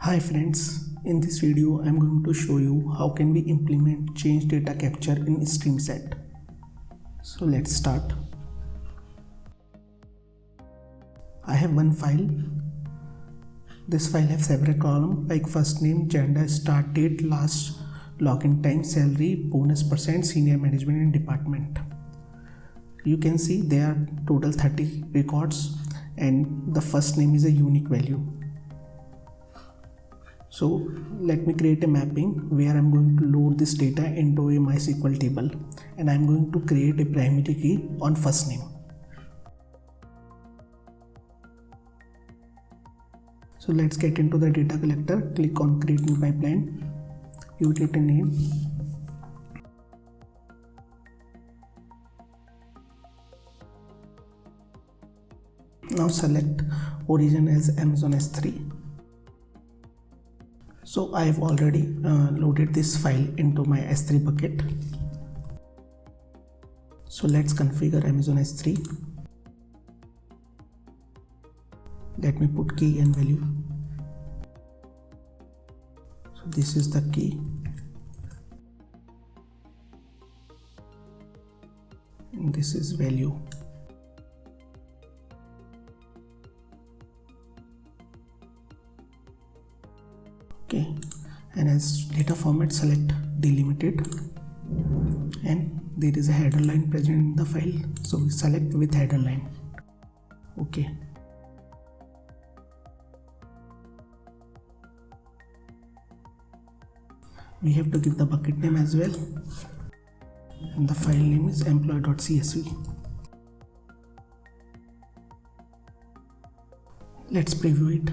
Hi friends, in this video I am going to show you how can we implement change data capture in StreamSet. So let's start. I have one file. This file has several columns like first name, gender, start date, last login time, salary, bonus percent, senior management and department. You can see there are total 30 records and the first name is a unique value. So let me create a mapping where I'm going to load this data into a MySQL table and I'm going to create a primary key on first name. So let's get into the data collector, click on create new pipeline, give it a name. Now select origin as Amazon S3. So I have already loaded this file into my S3 bucket. So let's configure Amazon S3. Let me put key and value. So this is the key. And this is value. Okay, and as data format select delimited and there is a header line present in the file, so we select with header line. Okay, we have to give the bucket name as well and the file name is employee.csv. Let's preview it.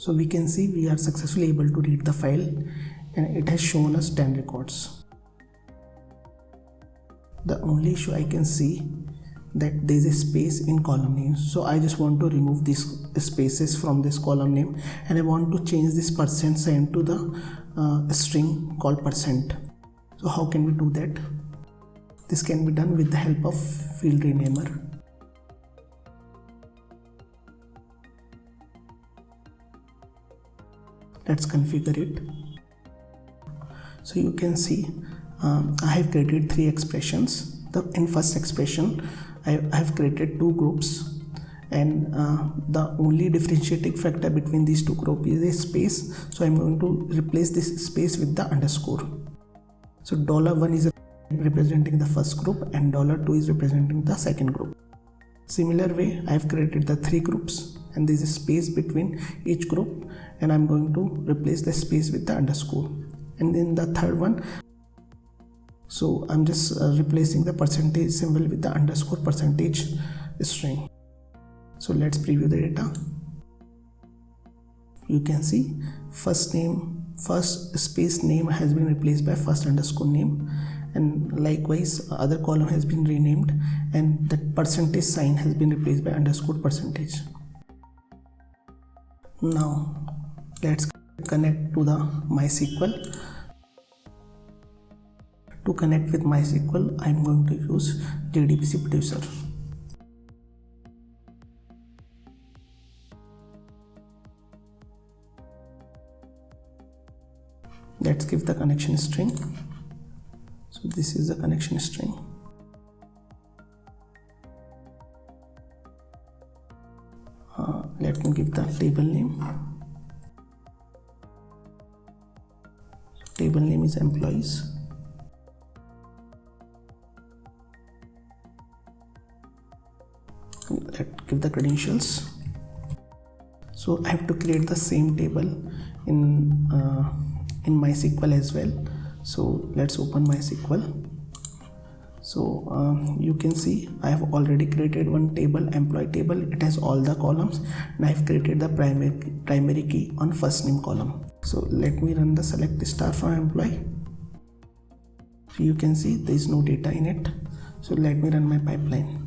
So we can see we are successfully able to read the file and it has shown us 10 records. The only issue I can see that there is a space in column name. So I just want to remove these spaces from this column name and I want to change this percent sign to the string called percent. So how can we do that? This can be done with the help of field renamer. Let's configure it. So you can see I have created 3 expressions. In first expression I have created 2 groups and the only differentiating factor between these 2 groups is a space. So I'm going to replace this space with the underscore. So $1 is representing the first group and $2 is representing the second group. Similar way I have created the 3 groups and there is a space between each group and I'm going to replace the space with the underscore. And then the third one, so I'm just replacing the percentage symbol with the underscore percentage string. So let's preview the data. You can see first space name has been replaced by first underscore name, and likewise other column has been renamed and that percentage sign has been replaced by underscore percentage. Now let's connect to the MySQL. To connect with MySQL, I am going to use JDBC Producer. Let's give the connection string. So this is the connection string. Let me give the table name. Table name is employees. Let's give the credentials. So I have to create the same table in MySQL as well. So let's open MySQL. So you can see I have already created one table, employee table. It has all the columns and I have created the primary key on first name column. So let me run the select star from employee. So you can see there is no data in it. So let me run my pipeline.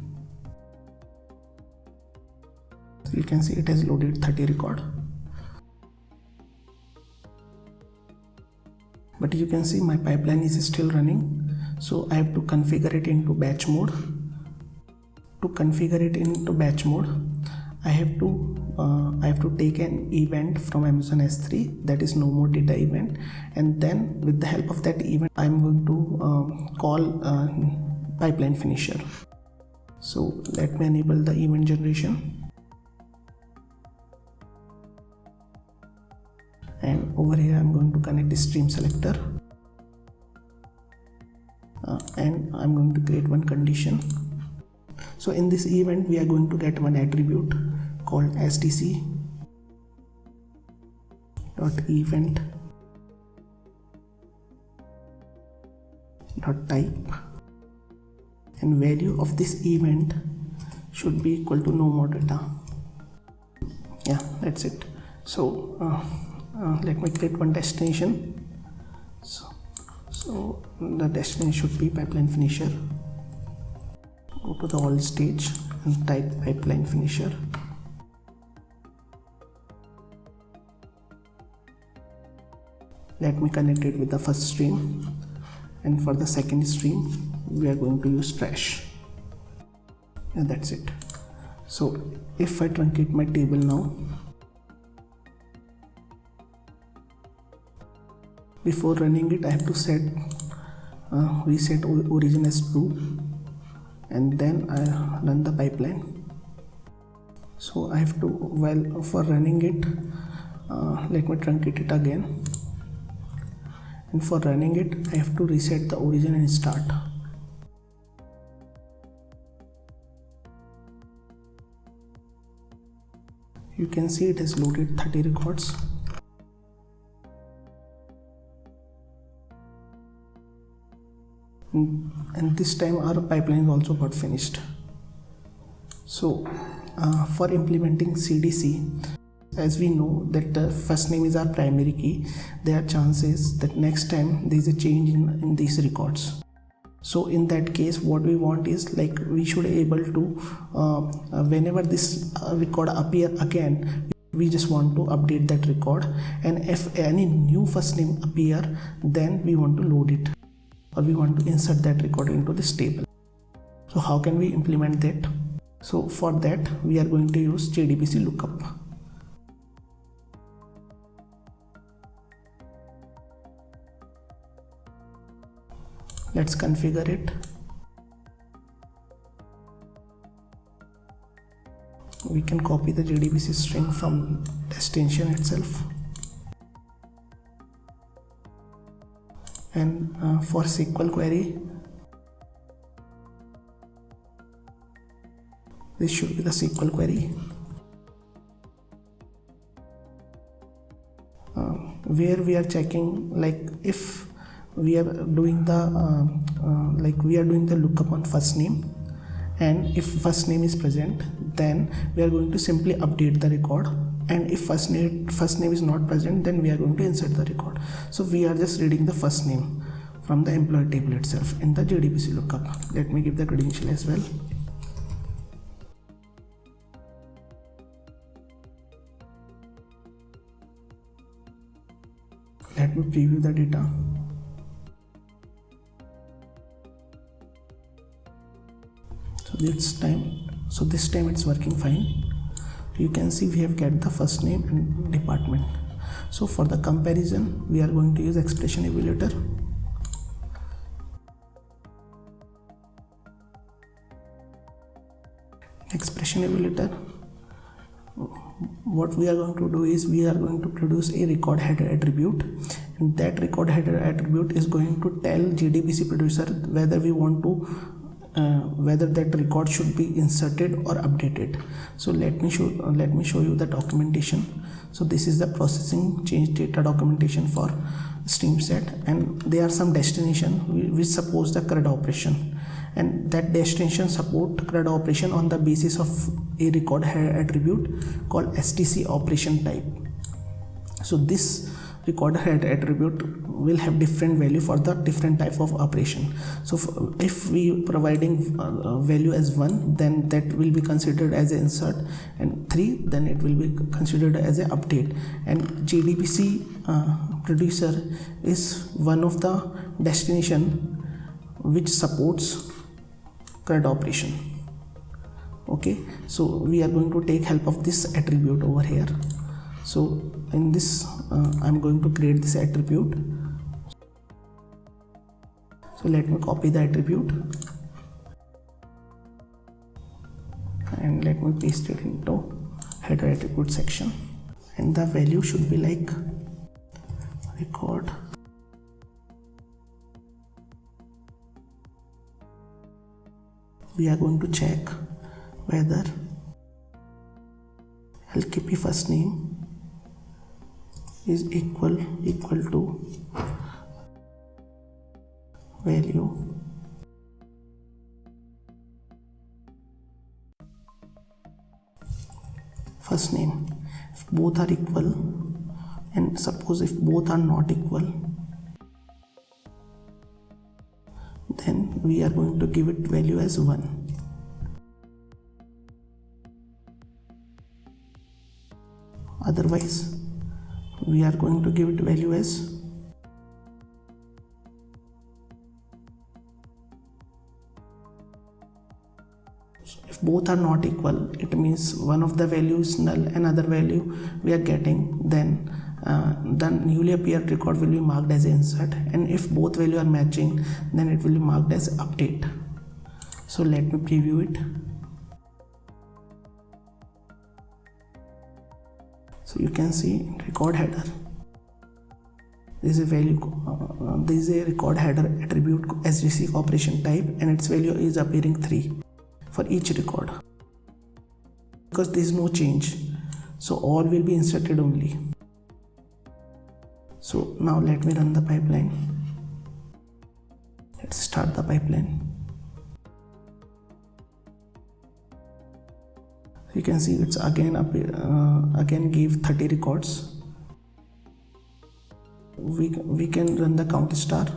So you can see it has loaded 30 record. but you can see my pipeline is still running. So I have to configure it into batch mode. To configure it into batch mode, I have to take an event from Amazon S3, that is no more data event, and then with the help of that event I'm going to call pipeline finisher. So let me enable the event generation, and over here I'm going to connect the stream selector, and I'm going to create one condition. So in this event we are going to get one attribute called stc dot event dot type, and value of this event should be equal to no more data. Yeah, that's it. So let me create one destination. So the destination should be pipeline finisher. Go to the all stage and type pipeline finisher. Let me connect it with the first stream, and for the second stream we are going to use trash, and that's it. So if I truncate my table now, before running it I have to set reset origin as true, and then I run the pipeline. So I have to, while for running it, let me truncate it again, and for running it I have to reset the origin and start. You can see it has loaded 30 records. And this time our pipeline also got finished. So for implementing CDC, as we know that the first name is our primary key, there are chances that next time there is a change in these records. So in that case what we want is, like, we should be able to whenever this record appear again, we just want to update that record, and if any new first name appear, then we want to load it, or we want to insert that record into this table. So how can we implement that? So for that we are going to use JDBC lookup. Let's configure it. We can copy the JDBC string from destination itself, and for SQL query, this should be the SQL query, where we are checking, like, if we are doing the lookup on first name, and if first name is present, then we are going to simply update the record, and if first name is not present, then we are going to insert the record. So we are just reading the first name from the employee table itself in the JDBC lookup. Let me give the credential as well. Let me preview the data. So this time it's working fine. You can see we have get the first name and department. So for the comparison we are going to use expression evaluator. Expression evaluator, what we are going to do is we are going to produce a record header attribute, and that record header attribute is going to tell JDBC producer whether we want to whether that record should be inserted or updated. So let me show you the documentation. So this is the processing change data documentation for stream set, and there are some destination which suppose the CRUD operation, and that destination support CRUD operation on the basis of a record header attribute called stc operation type. So this record header attribute will have different value for the different type of operation. So if we providing value as 1, then that will be considered as an insert, and 3, then it will be considered as an update. And JDBC producer is one of the destination which supports CRUD operation. Okay, so we are going to take help of this attribute over here. So in this I'm going to create this attribute. So let me copy the attribute and let me paste it into header attribute section, and the value should be like record we are going to check whether LKP first name is equal to value first name. If both are equal, and suppose if both are not equal, then we are going to give it value as 1. Otherwise we are going to give it value as if both are not equal, it means one of the values null, another value we are getting, then the newly appeared record will be marked as insert, and if both values are matching, then it will be marked as update. So let me preview it. So you can see record header. This is a value. This is a record header attribute SDC operation type, and its value is appearing 3 for each record. Because there is no change, so all will be inserted only. So now let me run the pipeline. Let's start the pipeline. You can see it's again gave 30 records. We can run the count star.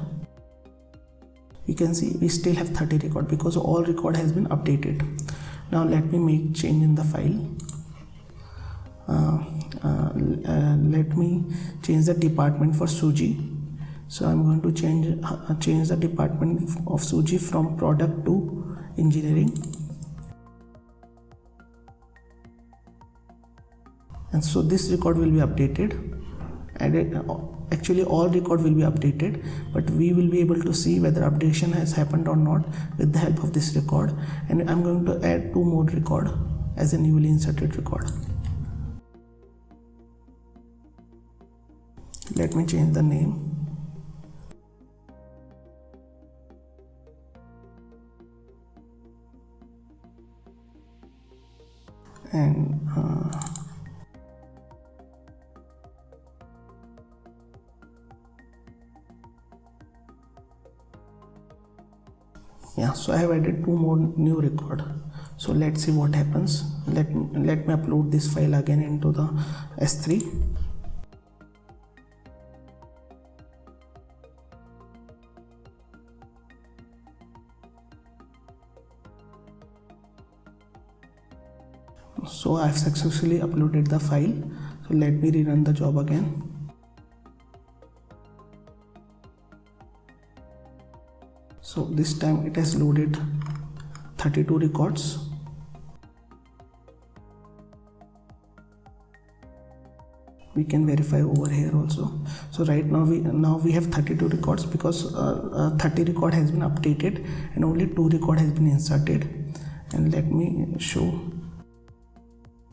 You can see we still have 30 record because all record has been updated. Now let me make change in the file. Let me change the department for Suji. So I'm going to change the department of Suji from product to engineering. And so this record will be updated, and actually all record will be updated, but we will be able to see whether updation has happened or not with the help of this record. And I'm going to add 2 more record as a newly inserted record. Let me change the name. And yeah, so I have added 2 more new record. So let's see what happens. Let me upload this file again into the S3. So I have successfully uploaded the file. So let me rerun the job again. So this time it has loaded 32 records. We can verify over here also. So right now we have 32 records because 30 record has been updated and only 2 record has been inserted. And let me show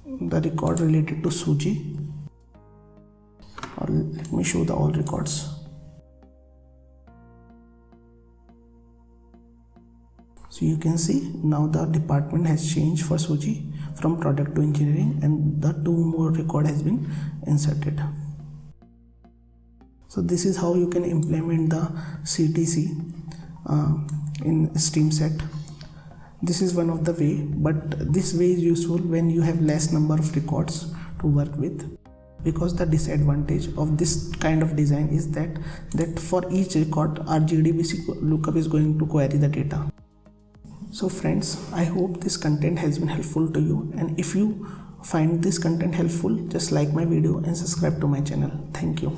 the record related to Suji, or let me show the all records. So you can see now the department has changed for Suji from product to engineering, and the 2 more record has been inserted. So this is how you can implement the CTC in StreamSet. This is one of the way, but this way is useful when you have less number of records to work with. because the disadvantage of this kind of design is that for each record our JDBC lookup is going to query the data. So friends, I hope this content has been helpful to you, and if you find this content helpful, just like my video and subscribe to my channel. Thank you.